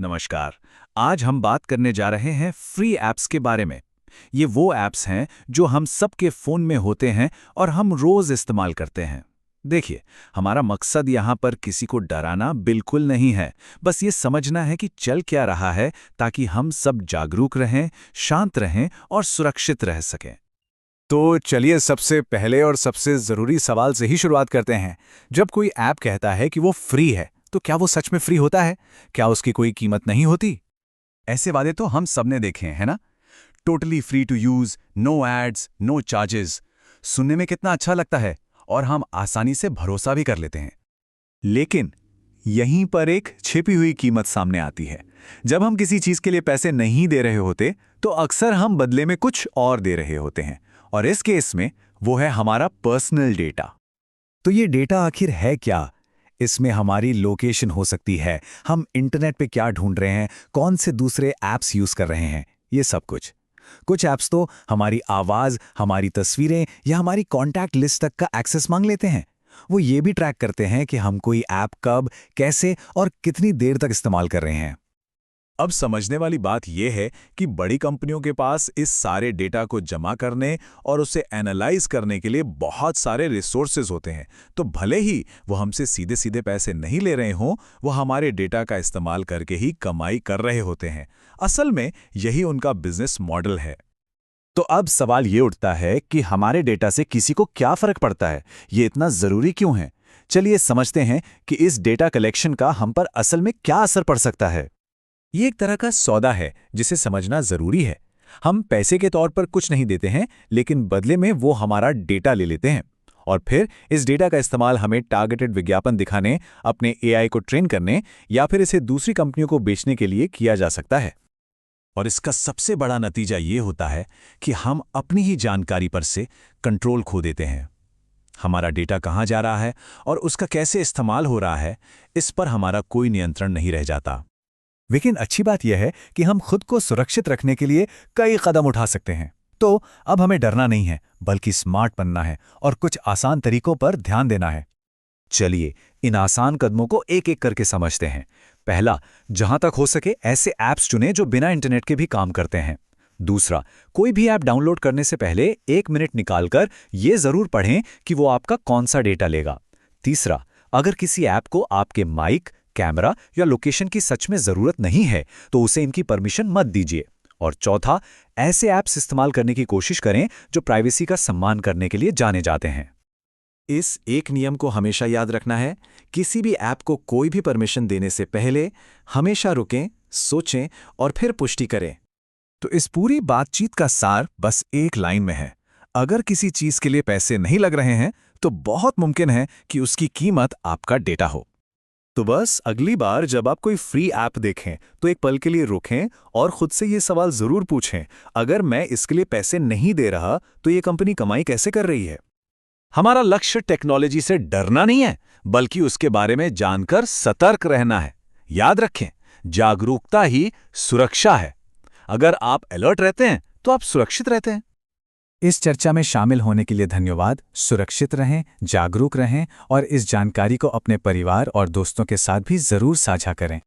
नमस्कार। आज हम बात करने जा रहे हैं फ्री ऐप्स के बारे में। ये वो ऐप्स हैं जो हम सबके फ़ोन में होते हैं और हम रोज़ इस्तेमाल करते हैं। देखिए, हमारा मकसद यहाँ पर किसी को डराना बिल्कुल नहीं है। बस ये समझना है कि चल क्या रहा है ताकि हम सब जागरूक रहें, शांत रहें और सुरक्षित रह सकें। तो चलिए सबसे पहले और सबसे ज़रूरी सवाल से ही शुरुआत करते हैं। जब कोई ऐप कहता है कि वो फ्री है, तो क्या वो सच में फ्री होता है? क्या उसकी कोई कीमत नहीं होती? ऐसे वादे तो हम सबने देखे हैं, है ना? Totally free to use, no ads, no charges. सुनने में कितना अच्छा लगता है और हम आसानी से भरोसा भी कर लेते हैं। लेकिन यहीं पर एक छिपी हुई कीमत सामने आती है। जब हम किसी चीज़ के लिए पैसे नहीं दे रहे होते, तो अक्सर हम बदले में कुछ और दे रहे होते हैं। और इस केस में वो है हमारा पर्सनल डेटा। तो ये डेटा आखिर है क्या? इसमें हमारी लोकेशन हो सकती है, हम इंटरनेट पे क्या ढूंढ रहे हैं, कौन से दूसरे ऐप्स यूज़ कर रहे हैं, ये सब कुछ। कुछ ऐप्स तो हमारी आवाज़, हमारी तस्वीरें या हमारी कॉन्टैक्ट लिस्ट तक का एक्सेस मांग लेते हैं। वो ये भी ट्रैक करते हैं कि हम कोई ऐप कब, कैसे और कितनी देर तक इस्तेमाल कर रहे हैं। अब समझने वाली बात यह है कि बड़ी कंपनियों के पास इस सारे डेटा को जमा करने और उसे एनालाइज करने के लिए बहुत सारे रिसोर्सेज होते हैं। तो भले ही वो हमसे सीधे सीधे पैसे नहीं ले रहे हों, वो हमारे डेटा का इस्तेमाल करके ही कमाई कर रहे होते हैं। असल में यही उनका बिजनेस मॉडल है। तो अब सवाल ये उठता है कि हमारे डेटा से किसी को क्या फर्क पड़ता है, ये इतना जरूरी क्यों है? चलिए समझते हैं कि इस डेटा कलेक्शन का हम पर असल में क्या असर पड़ सकता है। ये एक तरह का सौदा है जिसे समझना जरूरी है। हम पैसे के तौर पर कुछ नहीं देते हैं, लेकिन बदले में वो हमारा डेटा ले लेते हैं। और फिर इस डेटा का इस्तेमाल हमें टारगेटेड विज्ञापन दिखाने, अपने एआई को ट्रेन करने या फिर इसे दूसरी कंपनियों को बेचने के लिए किया जा सकता है। और इसका सबसे बड़ा नतीजा ये होता है कि हम अपनी ही जानकारी पर से कंट्रोल खो देते हैं। हमारा डेटा कहाँ जा रहा है और उसका कैसे इस्तेमाल हो रहा है, इस पर हमारा कोई नियंत्रण नहीं रह जाता। लेकिन अच्छी बात यह है कि हम खुद को सुरक्षित रखने के लिए कई कदम उठा सकते हैं। तो अब हमें डरना नहीं है, बल्कि स्मार्ट बनना है और कुछ आसान तरीकों पर ध्यान देना है। चलिए इन आसान कदमों को एक एक करके समझते हैं। पहला, जहां तक हो सके ऐसे ऐप्स चुनें जो बिना इंटरनेट के भी काम करते हैं। दूसरा, कोई भी ऐप डाउनलोड करने से पहले 1 मिनट निकालकर ये जरूर पढ़ें कि वो आपका कौन सा डेटा लेगा। तीसरा, अगर किसी ऐप को आपके माइक, कैमरा या लोकेशन की सच में जरूरत नहीं है, तो उसे इनकी परमिशन मत दीजिए। और चौथा, ऐसे ऐप्स इस्तेमाल करने की कोशिश करें जो प्राइवेसी का सम्मान करने के लिए जाने जाते हैं। इस एक नियम को हमेशा याद रखना है, किसी भी ऐप को कोई भी परमिशन देने से पहले हमेशा रुकें, सोचें और फिर पुष्टि करें। तो इस पूरी बातचीत का सार बस एक लाइन में है। अगर किसी चीज के लिए पैसे नहीं लग रहे हैं, तो बहुत मुमकिन है कि उसकी कीमत आपका डेटा हो। तो बस अगली बार जब आप कोई फ्री ऐप देखें, तो एक पल के लिए रुकें और खुद से ये सवाल जरूर पूछें, अगर मैं इसके लिए पैसे नहीं दे रहा, तो ये कंपनी कमाई कैसे कर रही है? हमारा लक्ष्य टेक्नोलॉजी से डरना नहीं है, बल्कि उसके बारे में जानकर सतर्क रहना है। याद रखें, जागरूकता ही सुरक्षा है। अगर आप अलर्ट रहते हैं, तो आप सुरक्षित रहते हैं। इस चर्चा में शामिल होने के लिए धन्यवाद। सुरक्षित रहें, जागरूक रहें और इस जानकारी को अपने परिवार और दोस्तों के साथ भी जरूर साझा करें।